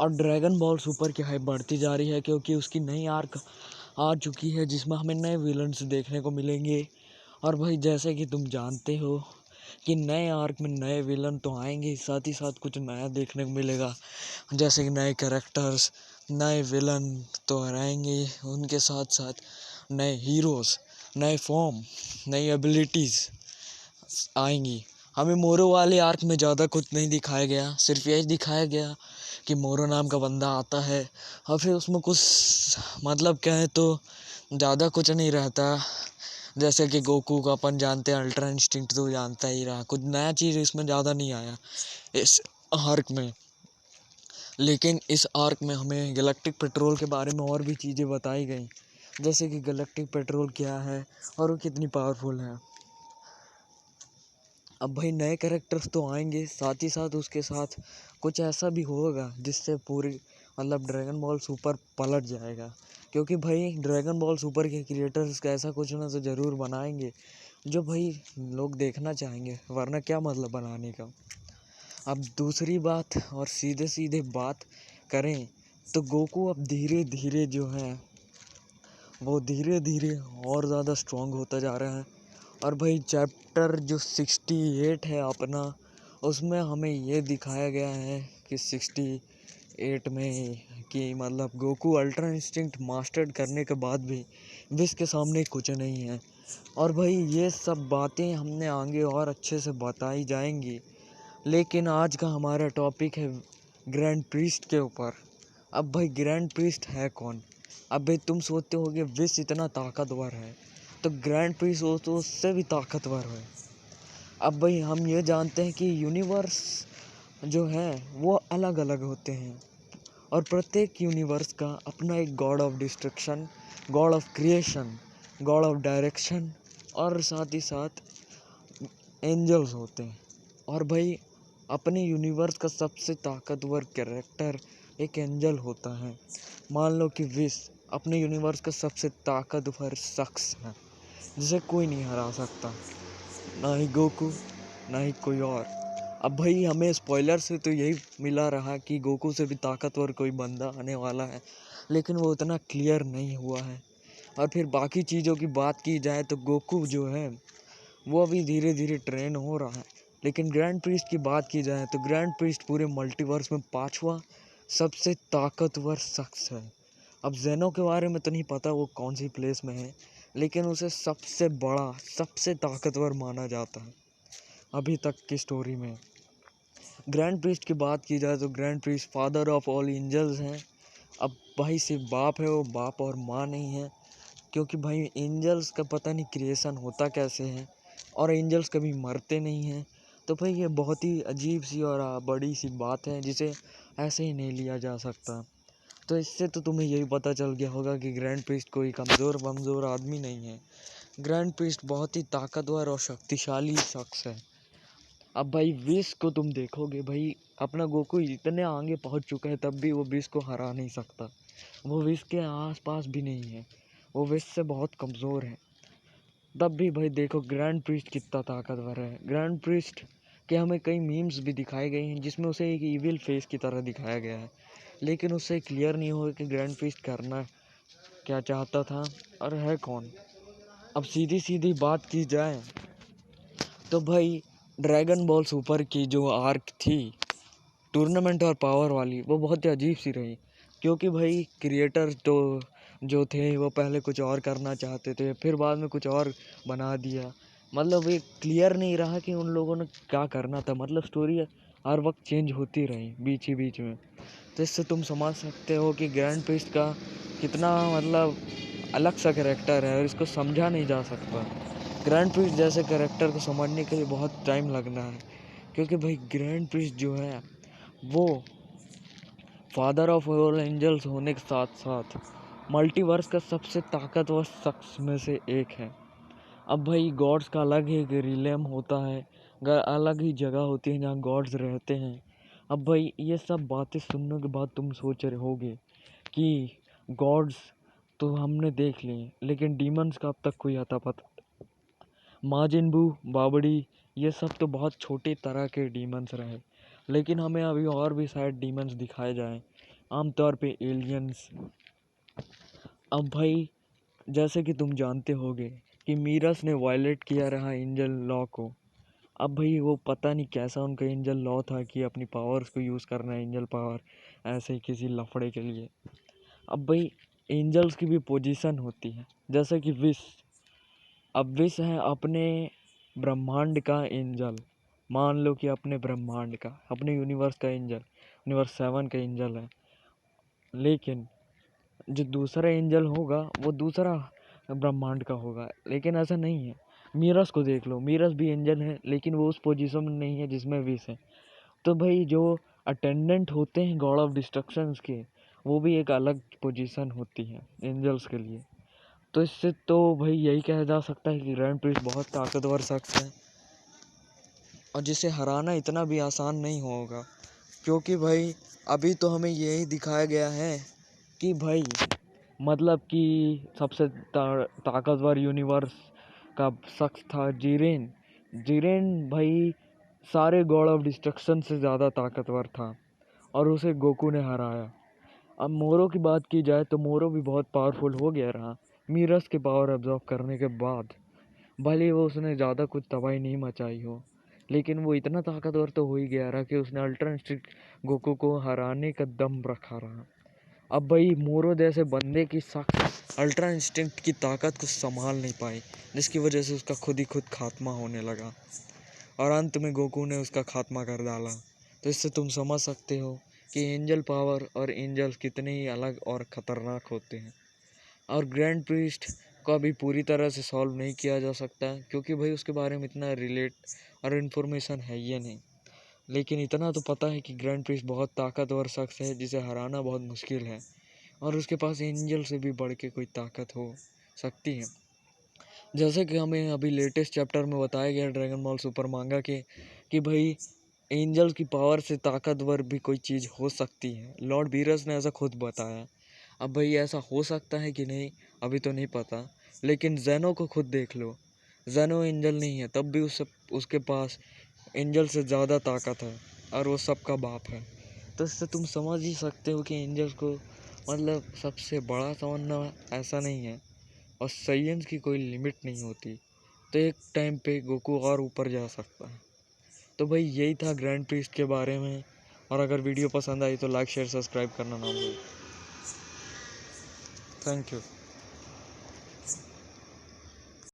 और dragon ball super की hype बढ़ती जा रही है क्योंकि उसकी नई आर्क आ चुकी है जिसमें हमें नए विलन्स देखने को मिलेंगे। और भाई जैसे कि तुम जानते हो कि नए आर्क में नए विलन तो आएंगे, साथ ही साथ कुछ नया देखने को मिलेगा, जैसे कि नए कैरेक्टर्स, नए विलन तो रहेंगे, उनके साथ साथ नए हीरोज़, नए फॉर्म, नई एबिलिटीज़ आएंगी। हमें मोरो वाले आर्क में ज़्यादा कुछ नहीं दिखाया गया, सिर्फ यही दिखाया गया कि मोरो नाम का बंदा आता है और फिर उसमें कुछ मतलब कहें तो ज़्यादा कुछ नहीं रहता। जैसे कि गोकू का अपन जानते हैं, अल्ट्रा इंस्टिंक्ट तो जानता ही रहा, कुछ नया चीज़ इसमें ज़्यादा नहीं आया इस आर्क में। लेकिन इस आर्क में हमें गैलेक्टिक पेट्रोल के बारे में और भी चीज़ें बताई गई, जैसे कि गैलेक्टिक पेट्रोल क्या है और वो कितनी पावरफुल है। अब भाई नए कैरेक्टर्स तो आएंगे, साथ ही साथ उसके साथ कुछ ऐसा भी होगा जिससे पूरी मतलब ड्रैगन बॉल सुपर पलट जाएगा, क्योंकि भाई ड्रैगन बॉल सुपर के क्रिएटर्स का ऐसा कुछ ना तो ज़रूर बनाएंगे जो भाई लोग देखना चाहेंगे, वरना क्या मतलब बनाने का। अब दूसरी बात और सीधे सीधे बात करें तो गोकू अब धीरे धीरे जो है वो धीरे धीरे और ज़्यादा स्ट्रॉन्ग होता जा रहा है। और भाई चैप्टर जो 68 है अपना, उसमें हमें ये दिखाया गया है कि 68 में कि मतलब गोकू अल्ट्रा इंस्टिंक्ट मास्टर्ड करने के बाद भी विश के सामने कुछ नहीं है। और भाई ये सब बातें हमने आगे और अच्छे से बताई जाएंगी, लेकिन आज का हमारा टॉपिक है ग्रैंड प्रीस्ट के ऊपर। अब भाई ग्रैंड प्रीस्ट है कौन? अब भाई तुम सोचते होगे विश इतना ताकतवर है तो ग्रैंड प्रीस्ट हो तो उससे भी ताकतवर है। अब भाई हम ये जानते हैं कि यूनिवर्स जो है वो अलग अलग होते हैं और प्रत्येक यूनिवर्स का अपना एक God of destruction, God of creation, God of direction और साथ ही साथ एंजल्स होते हैं। और भाई अपने यूनिवर्स का सबसे ताकतवर कैरेक्टर एक एंजल होता है। मान लो कि विश अपने यूनिवर्स का सबसे ताकतवर शख्स है जिसे कोई नहीं हरा सकता, ना ही गोकू ना ही कोई और। अब भाई हमें स्पॉइलर से तो यही मिला रहा कि गोकू से भी ताकतवर कोई बंदा आने वाला है, लेकिन वो उतना क्लियर नहीं हुआ है। और फिर बाकी चीज़ों की बात की जाए तो गोकू जो है वो अभी धीरे धीरे ट्रेन हो रहा है। लेकिन ग्रैंड प्रीस्ट की बात की जाए तो ग्रैंड प्रीस्ट पूरे मल्टीवर्स में 5वां सबसे ताकतवर शख्स है। अब जेनो के बारे में तो नहीं पता वो कौन सी प्लेस में है, लेकिन उसे सबसे बड़ा सबसे ताकतवर माना जाता है अभी तक की स्टोरी में। ग्रैंड प्रीस्ट की बात की जाए तो grand priest father of all angels हैं। अब भाई सिर्फ बाप है, वो बाप और माँ नहीं है, क्योंकि भाई एंजल्स का पता नहीं क्रिएशन होता कैसे है और एंजल्स कभी मरते नहीं हैं। तो भाई ये बहुत ही अजीब सी और बड़ी सी बात है जिसे ऐसे ही नहीं लिया जा सकता। तो इससे तो तुम्हें यही पता चल गया होगा कि ग्रैंड प्रीस्ट कोई कमज़ोर वमज़ोर आदमी नहीं है। ग्रैंड प्रीस्ट बहुत ही ताकतवर और शक्तिशाली शख्स है। अब भाई विश को तुम देखोगे, भाई अपना गोकू इतने आगे पहुंच चुका है तब भी वो विश को हरा नहीं सकता, वो विश के आस पास भी नहीं है, वो विश से बहुत कमज़ोर है। तब भी भाई देखो ग्रैंड प्रीस्ट कितना ताकतवर है। ग्रैंड प्रीस्ट के हमें कई मीम्स भी दिखाए गए हैं जिसमें उसे एक इविल फेस की तरह दिखाया गया है, लेकिन उससे क्लियर नहीं हुआ कि ग्रैंड प्रीस्ट करना क्या चाहता था और है कौन। अब सीधी सीधी बात की जाए तो भाई ड्रैगन बॉल सुपर की जो आर्क थी टूर्नामेंट और पावर वाली, वो बहुत ही अजीब सी रही, क्योंकि भाई क्रिएटर तो जो थे वो पहले कुछ और करना चाहते थे, फिर बाद में कुछ और बना दिया। मतलब ये क्लियर नहीं रहा कि उन लोगों ने क्या करना था, मतलब स्टोरी हर वक्त चेंज होती रही बीच ही बीच में। तो इससे तुम समझ सकते हो कि ग्रैंड प्रीस्ट का कितना मतलब अलग सा कैरेक्टर है और इसको समझा नहीं जा सकता। ग्रैंड प्रीस्ट जैसे कैरेक्टर को समझने के लिए बहुत टाइम लगना है, क्योंकि भाई ग्रैंड प्रीस्ट जो है वो फादर ऑफ ऑल एंजल्स होने के साथ साथ मल्टीवर्स का सबसे ताकतवर शख्स में से एक है। अब भाई गॉड्स का अलग ही एक रिलेम होता है, अलग ही जगह होती है जहाँ गॉड्स रहते हैं। अब भाई ये सब बातें सुनने के बाद तुम सोच रहे होगे कि गॉड्स तो हमने देख लिए, लेकिन डीमंस का अब तक कोई अता पता। माजिन बू, बावड़ी, ये सब तो बहुत छोटे तरह के डीमंस रहे, लेकिन हमें अभी और भी शायद डीमंस दिखाए जाएं आमतौर पे एलियंस। अब भाई जैसे कि तुम जानते होगे कि मीरस ने वायलेट किया रहा एंजल लॉ को। अब भाई वो पता नहीं कैसा उनका एंजल लॉ था कि अपनी पावर्स को यूज़ करना है, एंजल पावर, ऐसे ही किसी लफड़े के लिए। अब भाई एंजल्स की भी पोजीशन होती है, जैसे कि विश। अब विश है अपने ब्रह्मांड का एंजल। मान लो कि अपने ब्रह्मांड का, अपने यूनिवर्स का एंजल, यूनिवर्स 7 का एंजल है। लेकिन जो दूसरा एंजल होगा वो दूसरा ब्रह्मांड का होगा, लेकिन ऐसा नहीं है। मीरस को देख लो, मीरस भी एंजल है लेकिन वो उस पोजीशन में नहीं है जिसमें विश है। तो भाई जो अटेंडेंट होते हैं गॉड ऑफ डिस्ट्रक्शंस के, वो भी एक अलग पोजीशन होती है एंजल्स के लिए। तो इससे तो भाई यही कहा जा सकता है कि ग्रैंड प्रिस्ट बहुत ताकतवर शख्स है और जिसे हराना इतना भी आसान नहीं होगा, क्योंकि भाई अभी तो हमें यही दिखाया गया है कि भाई मतलब कि सबसे ताकतवर यूनिवर्स का शख्स था जीरेन। जीरेन भाई सारे गॉड ऑफ डिस्ट्रक्शन से ज़्यादा ताकतवर था और उसे गोकू ने हराया। अब मोरो की बात की जाए तो मोरो भी बहुत पावरफुल हो गया रहा मीरस के पावर एब्जॉर्ब करने के बाद। भले वो उसने ज़्यादा कुछ तबाही नहीं मचाई हो, लेकिन वो इतना ताकतवर तो हो ही गया रहा कि उसने अल्ट्रा इंस्टिंक्ट गोकू को हराने का दम रखा रहा। अब भाई मोरो जैसे बंदे की सख्त अल्ट्रा इंस्टिंक्ट की ताकत को संभाल नहीं पाई, जिसकी वजह से उसका खुद ही खुद खात्मा होने लगा और अंत में गोकू ने उसका खात्मा कर डाला। तो इससे तुम समझ सकते हो कि एंजल पावर और एंजल्स कितने ही अलग और ख़तरनाक होते हैं। और ग्रैंड प्रीस्ट को अभी पूरी तरह से सॉल्व नहीं किया जा सकता, क्योंकि भाई उसके बारे में इतना रिलेट और इन्फॉर्मेशन है ही नहीं। लेकिन इतना तो पता है कि ग्रैंड प्रीस्ट बहुत ताकतवर शख्स है जिसे हराना बहुत मुश्किल है और उसके पास एंजल से भी बढ़ के कोई ताकत हो सकती है। जैसे कि हमें अभी लेटेस्ट चैप्टर में बताया गया ड्रैगन बॉल सुपर मांगा के कि भाई एंजल की पावर से ताकतवर भी कोई चीज़ हो सकती है। लॉर्ड बीरस ने ऐसा खुद बताया। अब भाई ऐसा हो सकता है कि नहीं अभी तो नहीं पता, लेकिन जेनो को खुद देख लो। जेनो एंजल नहीं है तब भी उसके पास एंजल से ज़्यादा ताकत है और वो सबका बाप है। तो इससे तुम समझ ही सकते हो कि एंजल्स को मतलब सबसे बड़ा समझना ऐसा नहीं है और साइंस की कोई लिमिट नहीं होती। तो एक टाइम पे गोकू और ऊपर जा सकता है। तो भाई यही था ग्रैंड प्रीस्ट के बारे में। और अगर वीडियो पसंद आई तो लाइक शेयर सब्सक्राइब करना ना भूलो। Thank you.